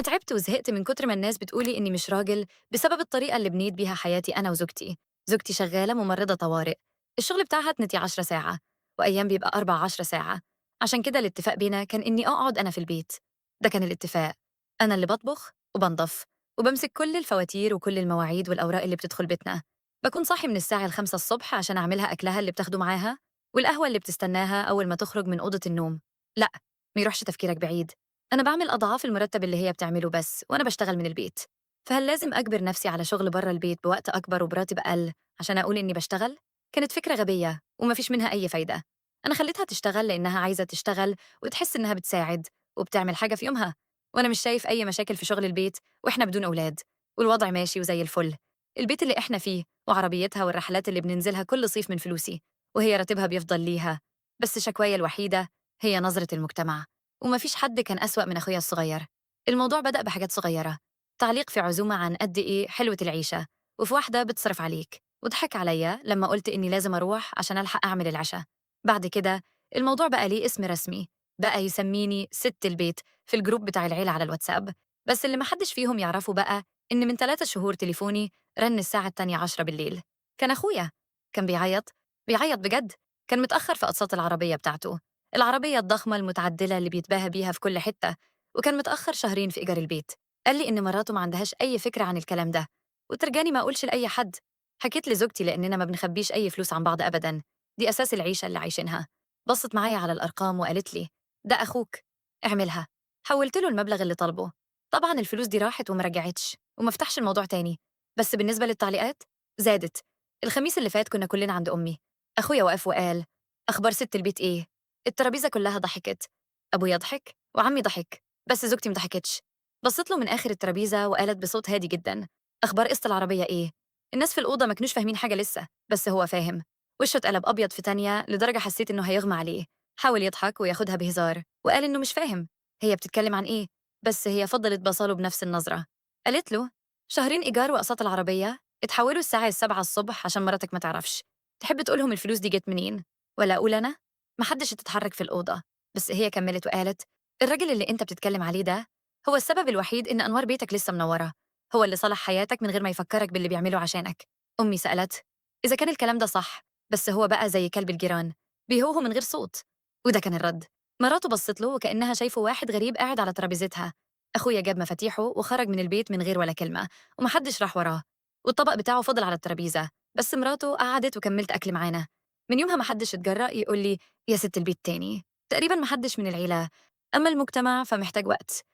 تعبت وزهقت من كتر ما الناس بتقولي إني مش راجل بسبب الطريقة اللي بنيت بيها حياتي أنا وزوجتي. زوجتي شغالة ممرضة طوارئ، الشغل بتاعها 12 ساعة، وأيام بيبقى 14 ساعة. عشان كده الاتفاق بينا كان إني أقعد أنا في البيت. ده كان الاتفاق. أنا اللي بطبخ وبنضف وبمسك كل الفواتير وكل المواعيد والأوراق اللي بتدخل بيتنا. بكون صاحي من الساعة 5 الصبح عشان أعملها أكلها اللي بتاخده معاها، والقهوة اللي بتستناها أول ما تخرج من أوضة النوم. لا، ما يروحش تفكيرك بعيد. أنا باعمل أضعاف المرتب اللي هي بتعمله بس وأنا باشتغل من البيت. فهل لازم أجبر نفسي على شغل برّه البيت بوقت أكبر وبراتب أقل عشان أقول إني باشتغل؟ كانت فكرة غبية وما فيش منها أي فايدة. أنا خليتها تشتغل لإنها عايزة تشتغل وتحس إنها بتساعد وبتعمل حاجة في يومها، وأنا مش شايف أي مشاكل في شغل البيت وإحنا بدون أولاد، والوضع ماشي وزي الفل. البيت اللي إحنا فيه وعربيتها والرحلات اللي بننزلها كل صيف من فلوسي، وهي راتبها بيفضل ليها. بس شكوايا الوحيدة هي نظرة المجتمع، وما فيش حد كان أسوأ من أخويا الصغير. الموضوع بدأ بحاجات صغيرة، تعليق في عزومة عن قد إيه حلوة العيشة، وفي واحدة بتصرف عليك، وضحك عليا لما قلت إني لازم أروح عشان ألحق أعمل العشاء. بعد كده الموضوع بقى ليه اسم رسمي، بقى يسميني ست البيت في الجروب بتاع العيلة على الواتساب. بس اللي محدش فيهم يعرفه بقى إن من 3 شهور تليفوني رن الساعة التانية 10 بالليل. كان أخويا، كان بيعيط بجد. كان متأخر في أقساط العربية بتاعته، العربية الضخمة المتعدلة اللي بيتباهى بيها في كل حتة، وكان متأخر شهرين في إيجار البيت. قال لي إن مراته ما عندهاش أي فكرة عن الكلام ده، وترجاني ما أقولش لأي حد. حكيت لزوجتي لأننا ما بنخبيش أي فلوس عن بعض أبدا، دي أساس العيشة اللي عايشينها. بصت معايا على الأرقام وقالت لي: ده أخوك، اعملها. حولت له المبلغ اللي طلبه. طبعا الفلوس دي راحت وما رجعتش وما فتحش الموضوع تاني. بس بالنسبة للتعليقات زادت. الخميس اللي فات كنا كلنا عند أمي، أخويا وقف وقال: أخبار ست البيت إيه؟ الترابيزة كلها ضحكت. أبويا ضحك وعمي ضحك، بس زوجتي مضحكتش. بصيت له من آخر الترابيزة وقالت بصوت هادي جدا: أخبار قسط العربية إيه؟ الناس في الأوضة ما كانوش فاهمين حاجة لسه، بس هو فاهم. وشه اتقلب أبيض في تانية لدرجة حسيت إنه هيغمى عليه. حاول يضحك وياخدها بهزار وقال إنه مش فاهم هي بتتكلم عن إيه، بس هي فضلت بصاله بنفس النظرة. قالت له: شهرين إيجار وأقساط العربية اتحولوا الساعة 7 الصبح عشان مراتك ما تعرفش. تحب تقولهم الفلوس دي جت منين ولا أقول أنا؟ محدش تتحرك في الأوضة. بس هي كملت وقالت: الراجل اللي أنت بتتكلم عليه ده هو السبب الوحيد إن أنوار بيتك لسه منورة، هو اللي صلح حياتك من غير ما يفكرك باللي بيعمله عشانك. أمي سألت: إذا كان الكلام ده صح، بس هو بقى زي كلب الجيران، بيهوهو من غير صوت. وده كان الرد. مراته بصت له وكأنها شايفه واحد غريب قاعد على ترابيزتها. أخويا جاب مفاتيحه وخرج من البيت من غير ولا كلمة، ومحدش راح وراه. والطبق بتاعه فضل على الترابيزة، بس مراته قعدت وكملت أكل معانا. من يومها محدش اتجرأ يقول لي يا ست البيت تاني. تقريبا محدش من العيلة. أما المجتمع فمحتاج وقت،